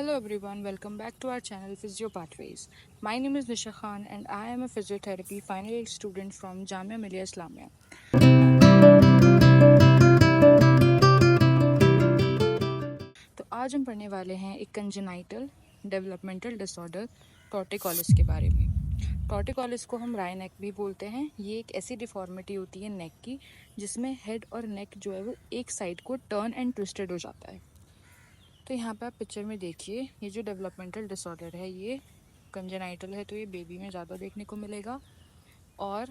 Hello everyone, welcome back to our channel Physio Pathways. My name is Nisha Khan and I am a physiotherapy final year student from Jamia Millia Islamia. तो आज हम पढ़ने वाले हैं एक congenital developmental disorder torticollis के बारे में। टॉर्टिकोलिस को हम राय नेक भी बोलते हैं। ये एक ऐसी डिफॉर्मिटी होती है नेक की जिसमें हेड और नेक जो है वो एक साइड को टर्न एंड ट्विस्टेड हो जाता है। तो यहाँ पे आप पिक्चर में देखिए, ये जो डेवलपमेंटल डिसऑर्डर है ये कंजेनाइटल है, तो ये बेबी में ज़्यादा देखने को मिलेगा। और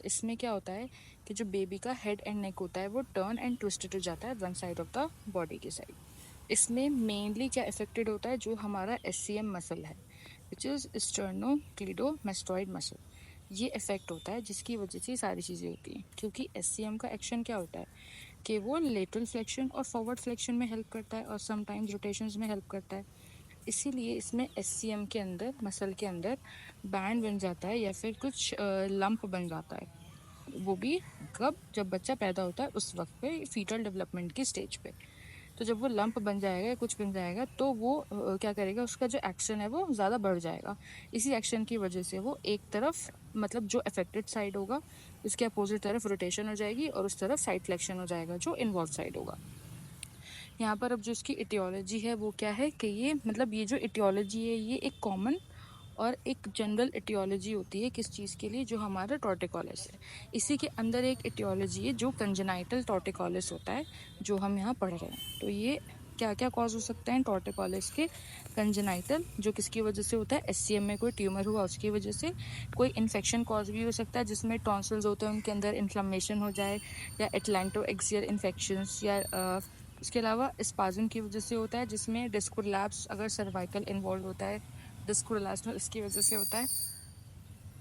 इसमें क्या होता है कि जो बेबी का हेड एंड नेक होता है वो टर्न एंड ट्विस्टेड हो जाता है one side of the body की साइड। इसमें मेनली क्या इफेक्टेड होता है, जो हमारा SCM मसल है विच इज़ स्टर्नोक्लीडोमास्टोइड मसल, ये इफेक्ट होता है, जिसकी वजह से सारी चीज़ें होती हैं। क्योंकि SCM का एक्शन क्या होता है कि वो लेटरल फ्लेक्शन और फॉरवर्ड फ्लेक्शन में हेल्प करता है और समटाइम्स रोटेशंस में हेल्प करता है। इसीलिए इसमें SCM के अंदर, मसल के अंदर बैंड बन जाता है या फिर कुछ लंप बन जाता है। वो भी कब, जब बच्चा पैदा होता है उस वक्त पे, फीटल डेवलपमेंट की स्टेज पे। तो जब वो लंप बन जाएगा या कुछ बन जाएगा तो वो क्या करेगा, उसका जो एक्शन है वो ज़्यादा बढ़ जाएगा। इसी एक्शन की वजह से वो एक तरफ, मतलब जो अफेक्टेड साइड होगा उसके अपोजिट तरफ रोटेशन हो जाएगी और उस तरफ साइड फ्लेक्शन हो जाएगा जो इन्वॉल्व साइड होगा। यहाँ पर अब जो इसकी इटियोलॉजी है वो क्या है कि ये, मतलब ये जो इटियोलॉजी है ये एक कॉमन और एक जनरल इटियोलॉजी होती है किस चीज़ के लिए, जो हमारा टॉर्टिकोलिस है। इसी के अंदर एक इटियोलॉजी है जो कंजेनाइटल टॉर्टिकोलिस होता है, जो हम यहाँ पढ़ रहे हैं। तो ये क्या क्या कॉज हो सकते हैं टॉर्टिकोलिस के? कंजेनाइटल, जो किसकी वजह से होता है, SCM में कोई ट्यूमर हुआ उसकी वजह से। कोई इन्फेक्शन कॉज भी हो सकता है, जिसमें टॉन्सिल्स होते हैं उनके अंदर इन्फ्लेमेशन हो जाए, या एटलैंटोएक्सियल इन्फेक्शंस, या उसके अलावा स्पाज्म की वजह से होता है, जिसमें डिस्क प्रोलैप्स अगर सर्वाइकल इन्वॉल्व होता है, डिस्क प्रोलैप्स इसकी वजह से होता है।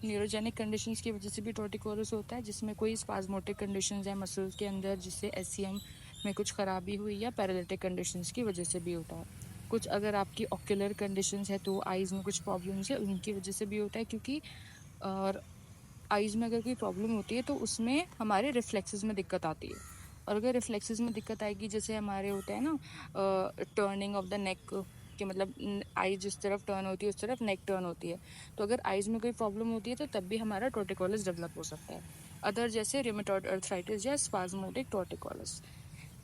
न्यूरोजेनिक कंडीशंस की वजह से भी टॉर्टिकोलिस होता है, जिसमें कोई स्पाज्मोटिक कंडीशंस है मसल्स के अंदर जिससे SCM में कुछ खराबी हुई, या पैरालिटिक कंडीशंस की वजह से भी होता है। कुछ अगर आपकी ऑक्यूलर कंडीशंस है तो आइज़ में कुछ प्रॉब्लम्स है उनकी वजह से भी होता है, क्योंकि और आइज़ में अगर कोई प्रॉब्लम होती है तो उसमें हमारे रिफ्लेक्सेस में दिक्कत आती है। और अगर रिफ्लेक्सेस में दिक्कत आएगी, जैसे हमारे होता है ना टर्निंग ऑफ द नेक, कि मतलब आई जिस तरफ टर्न होती है उस तरफ नेक टर्न होती है, तो अगर आइज़ में कोई प्रॉब्लम होती है तो तब भी हमारा टॉर्टिकोलिस डेवलप हो सकता है। अदर जैसे रिमेटॉइड अर्थराइटिस या स्पाज्मोटिक टॉर्टिकोलिस,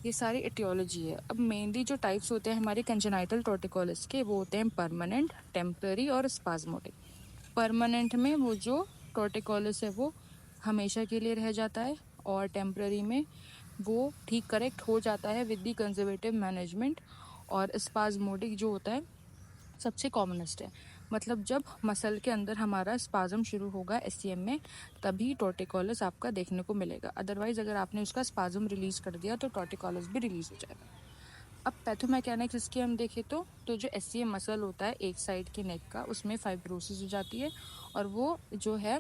ये सारी एटियोलॉजी है। अब मेनली जो टाइप्स होते हैं हमारे कंजेनाइटल टॉर्टिकोलिस के, वो होते हैं परमानेंट, टेम्पररी और स्पाज्मोटिक। परमानेंट में वो जो टॉर्टिकोलिस है वो हमेशा के लिए रह जाता है, और टेम्पररी में वो ठीक करेक्ट हो जाता है विद दी कंजर्वेटिव मैनेजमेंट। और स्पाज्मोडिक जो होता है सबसे कॉमनेस्ट है, मतलब जब मसल के अंदर हमारा स्पाज्म शुरू होगा SCM में, तभी टॉर्टिकोलिस आपका देखने को मिलेगा। अदरवाइज अगर आपने उसका स्पाज्म रिलीज कर दिया तो टॉर्टिकोलिस भी रिलीज हो जाएगा। अब पैथोमैकेनिक्स इसकी हम देखें तो जो SCM मसल होता है एक साइड के नेक का, उसमें फाइब्रोसिस हो जाती है और वो जो है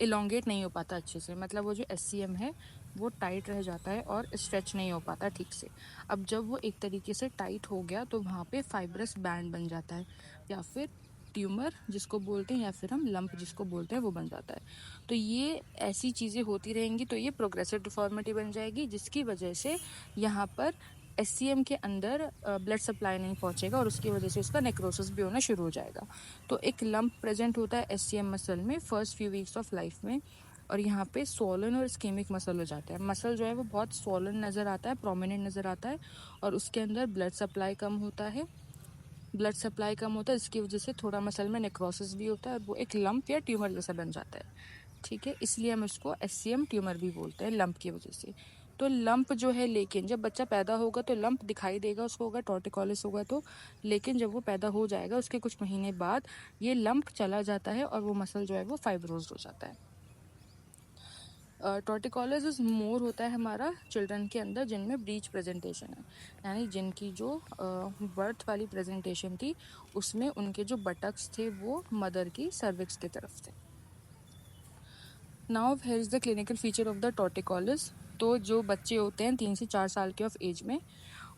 इलोंगेट नहीं हो पाता अच्छे से, मतलब वो जो SCM है वो टाइट रह जाता है और स्ट्रेच नहीं हो पाता ठीक से। अब जब वो एक तरीके से टाइट हो गया तो वहाँ पे फाइब्रस बैंड बन जाता है, या फिर ट्यूमर जिसको बोलते हैं, या फिर हम लंप जिसको बोलते हैं, वो बन जाता है। तो ये ऐसी चीज़ें होती रहेंगी तो ये प्रोग्रेसिव डिफॉर्मिटी बन जाएगी, जिसकी वजह से यहाँ पर SCM के अंदर ब्लड सप्लाई नहीं पहुँचेगा और उसकी वजह से उसका नेक्रोसिस भी होना शुरू हो जाएगा। तो एक लंप प्रेजेंट होता है SCM मसल में first few weeks of life में, और यहाँ पे स्वॉलन और स्कीमिक मसल हो जाता है। मसल जो है वो बहुत स्वॉलन नज़र आता है, प्रोमिनेंट नज़र आता है, और उसके अंदर ब्लड सप्लाई कम होता है। ब्लड सप्लाई कम होता है, इसकी वजह से थोड़ा मसल में नेक्रोसिस भी होता है और वो एक लंप या ट्यूमर जैसा बन जाता है। ठीक है, इसलिए हम इसको SCM ट्यूमर भी बोलते हैं लंप की वजह से। तो लंप जो है, लेकिन जब बच्चा पैदा होगा तो लंप दिखाई देगा उसको, होगा टॉर्टिकोलिस होगा तो, लेकिन जब वो पैदा हो जाएगा उसके कुछ महीने बाद ये लंप चला जाता है और वो मसल जो है वो फाइब्रोज हो जाता है। टॉर्टिकोलिस इज मोर होता है हमारा चिल्ड्रन के अंदर जिनमें ब्रीच प्रेजेंटेशन है, यानी जिनकी जो बर्थ वाली प्रेजेंटेशन थी उसमें उनके जो बटक्स थे वो मदर की सर्विक्स की तरफ थे। Now here is the clinical feature of the torticollis. तो जो बच्चे होते हैं 3 से 4 साल के ऑफ एज में,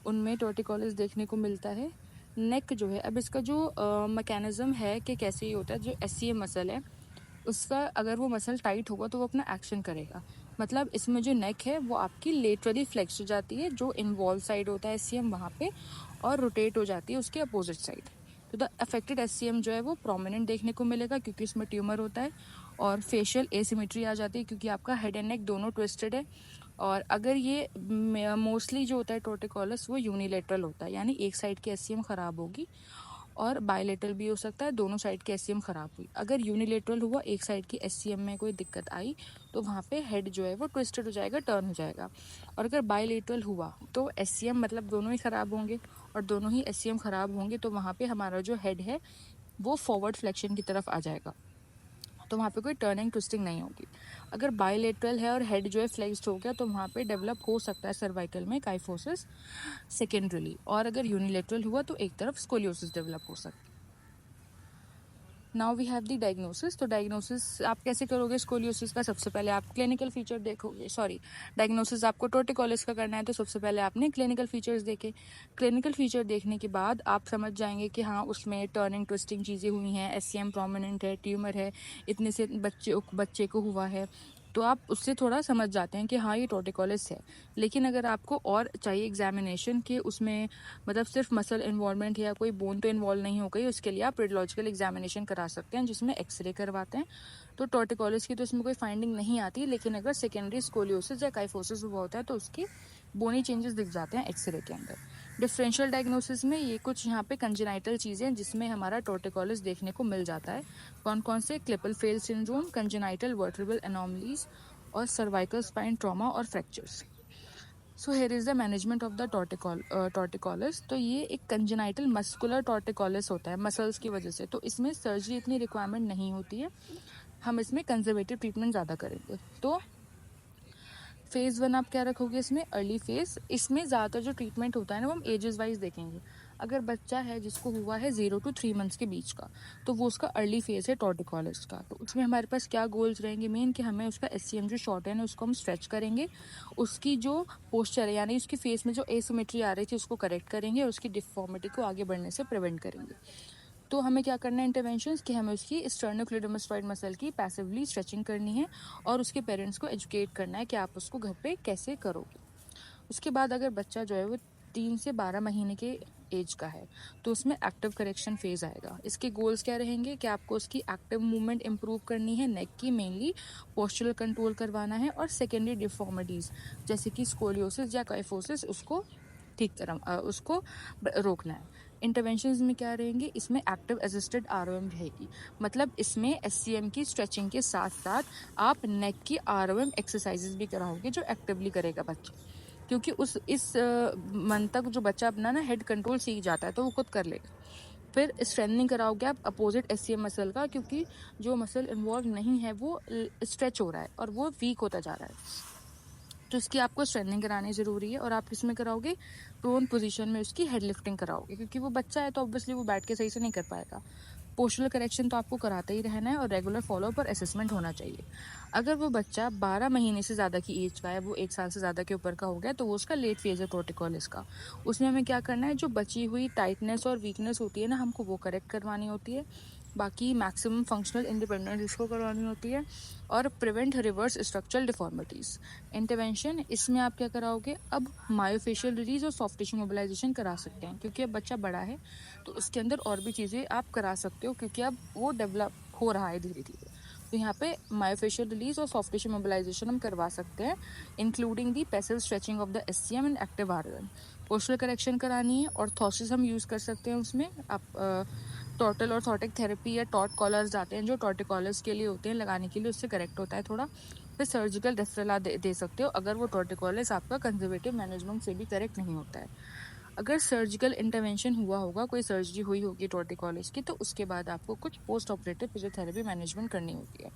उनमें टॉर्टिकोलिस देखने को मिलता है। नेक जो है, अब इसका जो मैकेनिज्म है कि कैसे ये होता है, जो SCM मसल है उसका अगर वो मसल टाइट होगा तो वो अपना एक्शन करेगा। मतलब इसमें जो नेक है वो आपकी लेटरली फ्लेक्स हो जाती है, जो इन्वॉल्व साइड होता है एससीएम वहाँ पे, और रोटेट हो जाती है उसके अपोजिट साइड। तो द अफेक्टेड एससीएम जो है वो प्रोमिनेंट देखने को मिलेगा क्योंकि इसमें ट्यूमर होता है, और फेशियल एसिमेट्री आ जाती है क्योंकि आपका हेड एंड नेक दोनों ट्विस्टेड है। और अगर ये मोस्टली जो होता है टोर्टिकोलिस वो यूनिलेटरल होता है, यानी एक साइड की एससीएम खराब होगी, और बायलेटरल भी हो सकता है, दोनों साइड की एससीएम खराब हुई। अगर यूनिलेटरल हुआ, एक साइड की एससीएम में कोई दिक्कत आई, तो वहाँ पे हेड जो है वो ट्विस्टेड हो जाएगा, टर्न हो जाएगा। और अगर बायलेटरल हुआ तो एससीएम मतलब दोनों ही खराब होंगे, और दोनों ही एससीएम खराब होंगे तो वहाँ पे हमारा जो हेड है वो फॉरवर्ड फ्लेक्शन की तरफ आ जाएगा, तो वहाँ पे कोई टर्निंग ट्विस्टिंग नहीं होगी। अगर बायलेटरल है और हेड जो है फ्लेक्स्ड हो गया तो वहाँ पे डेवलप हो सकता है सर्वाइकल में काइफोसिस सेकेंडरीली, और अगर यूनिलेटरल हुआ तो एक तरफ स्कोलियोसिस डेवलप हो सकता है। Now we have the diagnosis. तो डायग्नोसिस आप कैसे करोगे स्कोलियोसिस का? सबसे पहले आप क्लिनिकल फीचर देखोगे, डायग्नोसिस आपको टोर्टिकोलिस का करना है तो सबसे पहले आपने क्लिनिकल फीचर्स देखे। क्लिनिकल फीचर देखने के बाद आप समझ जाएंगे कि हाँ उसमें टर्निंग ट्विस्टिंग चीज़ें हुई हैं, एससीएम प्रोमिनेंट है, ट्यूमर है, इतने से बच्चे को हुआ है, तो आप उससे थोड़ा समझ जाते हैं कि हाँ ये टोर्टिकोलिस है। लेकिन अगर आपको और चाहिए एग्जामिनेशन के उसमें मतलब सिर्फ मसल इन्वॉल्वमेंट है या कोई बोन तो इन्वॉल्व नहीं हो गई, उसके लिए आप रेडियोलॉजिकल एग्जामिनेशन करा सकते हैं जिसमें एक्सरे करवाते हैं। तो टोर्टिकोलिस की तो इसमें कोई फाइंडिंग नहीं आती, लेकिन अगर सेकेंडरी स्कोलियोसिस या काइफोसिस हुआ होता है तो उसकी बोनी चेंजेस दिख जाते हैं एक्सरे के अंदर। डिफरेंशियल डायग्नोसिस में ये कुछ यहाँ पे कंजेनाइटल चीज़ें जिसमें हमारा टोर्टिकोलिस देखने को मिल जाता है। कौन कौन से? Klippel Feil syndrome, congenital vertebral anomalies, और सर्वाइकल स्पाइन ट्रॉमा और fractures. So here is the management of the torticollis. तो ये एक कंजेनाइटल मस्कुलर टोर्टिकोलिस होता है मसल्स की वजह से, तो इसमें सर्जरी इतनी रिक्वायरमेंट नहीं होती है, हम इसमें कंजर्वेटिव ट्रीटमेंट ज़्यादा करेंगे। तो फेज़ 1 आप क्या रखोगे इसमें? Early phase. इसमें ज़्यादातर जो ट्रीटमेंट होता है ना वो हम एजेस वाइज देखेंगे। अगर बच्चा है जिसको हुआ है 0 to 3 मंथ्स के बीच का, तो वो उसका अर्ली फेज़ है टोर्टिकोलिस का। तो उसमें हमारे पास क्या गोल्स रहेंगे मेन, कि हमें उसका एससीएम जो शॉर्ट है ना उसको हम स्ट्रेच करेंगे, उसकी जो पोस्चर है यानी उसकी फेस में जो एसिमेट्री आ रही थी उसको करेक्ट करेंगे, और उसकी डिफॉर्मिटी को आगे बढ़ने से प्रिवेंट करेंगे। तो हमें क्या करना है इंटरवेंशंस, कि हमें उसकी स्टर्नोक्लेइडोमास्टोइड मसल की पैसिवली स्ट्रेचिंग करनी है, और उसके पेरेंट्स को एजुकेट करना है कि आप उसको घर पे कैसे करोगे। उसके बाद अगर बच्चा जो है वो 3 से 12 महीने के एज का है तो उसमें एक्टिव करेक्शन फेज आएगा। इसके गोल्स क्या रहेंगे, कि आपको उसकी एक्टिव मूवमेंट इंप्रूव करनी है, नेक की मेनली पोस्चरल कंट्रोल करवाना है, और सेकेंडरी डिफॉर्मिटीज़ जैसे कि स्कोलियोसिस या काइफोसिस उसको उसको रोकना है। इंटरवेंशंस में क्या रहेंगे, इसमें एक्टिव असिस्टेड आरओएम रहेगी, मतलब इसमें एससीएम की स्ट्रेचिंग के साथ साथ आप नेक की आरओएम एक्सरसाइजेज भी कराओगे जो एक्टिवली करेगा बच्चा, क्योंकि इस मंथ तक जो बच्चा अपना ना हेड कंट्रोल सीख जाता है तो वो खुद कर लेगा। फिर स्ट्रेंथनिंग कराओगे आप अपोजिट एससीएम मसल का, क्योंकि जो मसल इन्वॉल्व नहीं है वो स्ट्रेच हो रहा है और वो वीक होता जा रहा है, तो इसकी आपको स्ट्रेंथनिंग करानी ज़रूरी है। और आप किसमें कराओगे? प्रोन पोजीशन में उसकी हेड लिफ्टिंग कराओगे, क्योंकि वो बच्चा है तो ऑब्वियसली वो बैठ के सही से नहीं कर पाएगा। पोस्चरल करेक्शन तो आपको कराते ही रहना है, और रेगुलर फॉलोअप और असेसमेंट होना चाहिए। अगर वो बच्चा 12 महीने से ज़्यादा की एज का है, वो 1 साल से ज़्यादा के ऊपर का हो गया, तो वो उसका लेट फेज है टोर्टिकोलिस का। उसमें हमें क्या करना है, जो बची हुई टाइटनेस और वीकनेस होती है ना, हमको वो करेक्ट करवानी होती है। बाकी मैक्सिमम फंक्शनल इंडिपेंडेंस इसको करवानी होती है, और prevent reverse structural deformities. Intervention इसमें आप क्या कराओगे, अब मायोफेशियल रिलीज और सॉफ्ट टिश्यू मोबिलाइजेशन करा सकते हैं, क्योंकि अब बच्चा बड़ा है तो उसके अंदर और भी चीज़ें आप करा सकते हो, क्योंकि अब वो डेवलप हो रहा है धीरे धीरे। तो यहाँ पे मायोफेशियल रिलीज और सॉफ्ट टिश्यू मोबिलाइजेशन हम करवा सकते हैं, including the passive stretching of the SCM and active ROM. Postural correction करानी है, और ऑर्थोसिस हम यूज़ कर सकते हैं उसमें। आप टोटल ऑर्थोटिक थेरेपी या टॉट कॉलर्स आते हैं जो टोर्टिकोलिस के लिए होते हैं, लगाने के लिए, उससे करेक्ट होता है थोड़ा। फिर सर्जिकल रेफरल दे सकते हो अगर वो टोर्टिकोलिस आपका कंजर्वेटिव मैनेजमेंट से भी करेक्ट नहीं होता है। अगर सर्जिकल इंटरवेंशन हुआ होगा, कोई सर्जरी हुई होगी टोर्टिकोलिस की, तो उसके बाद आपको कुछ पोस्ट ऑपरेटिव फिजियोथेरेपी मैनेजमेंट करनी होती है।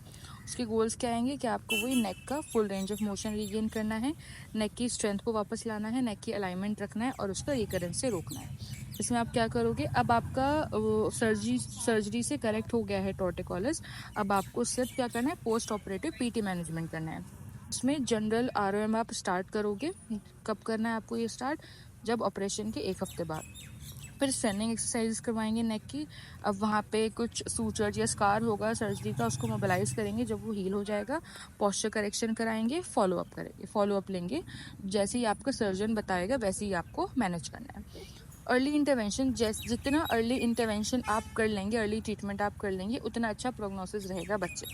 उसके गोल्स क्या आएंगे, कि आपको वही नेक का full range of motion regain करना है, नेक की स्ट्रेंथ को वापस लाना है, नेक की अलाइनमेंट रखना है, और उसका रिकरेंस से रोकना है। इसमें आप क्या करोगे, अब आपका सर्जरी से करेक्ट हो गया है टोर्टिकोलिस, अब आपको सिर्फ क्या करना है, पोस्ट ऑपरेटिव पीटी मैनेजमेंट करना है। इसमें जनरल आरओएम आप स्टार्ट करोगे। कब करना है आपको ये स्टार्ट? जब ऑपरेशन के 1 हफ्ते बाद। फिर स्ट्रेनिंग एक्सरसाइज करवाएंगे नेक की। अब वहाँ पे कुछ सूचर या स्कार होगा सर्जरी का, उसको मोबिलाइज करेंगे। जब वो हील हो जाएगा पॉस्चर करेक्शन कराएंगे, फॉलोअप करेंगे, फॉलोअप लेंगे। जैसे ही आपका सर्जन बताएगा वैसे ही आपको मैनेज करना है। अर्ली इंटरवेंशन, जितना अर्ली इंटरवेंशन आप कर लेंगे, अर्ली ट्रीटमेंट आप कर लेंगे, उतना अच्छा प्रोग्नोसिस रहेगा बच्चे।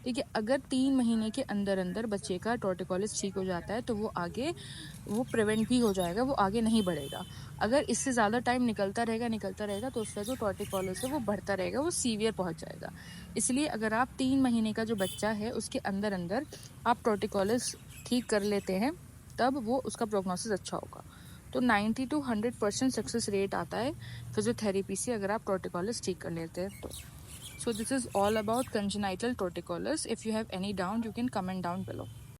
ठीक है, अगर 3 महीने के अंदर अंदर बच्चे का टॉर्टिकोलिस ठीक हो जाता है तो वो प्रिवेंट भी हो जाएगा, वो आगे नहीं बढ़ेगा। अगर इससे ज़्यादा टाइम निकलता रहेगा तो उसका जो टॉर्टिकोलिस है वो बढ़ता रहेगा, वो सीवियर पहुंच जाएगा। इसलिए अगर आप 3 महीने का जो बच्चा है उसके अंदर अंदर आप टॉर्टिकोलिस ठीक कर लेते हैं तब वो उसका प्रोग्नोसिस अच्छा होगा। तो 90 to 100% सक्सेस रेट आता है फिजियोथेरेपी से, अगर आप टॉर्टिकोलिस ठीक कर लेते हैं तो। So this is all about congenital torticollis. If you have any doubt, you can comment down below.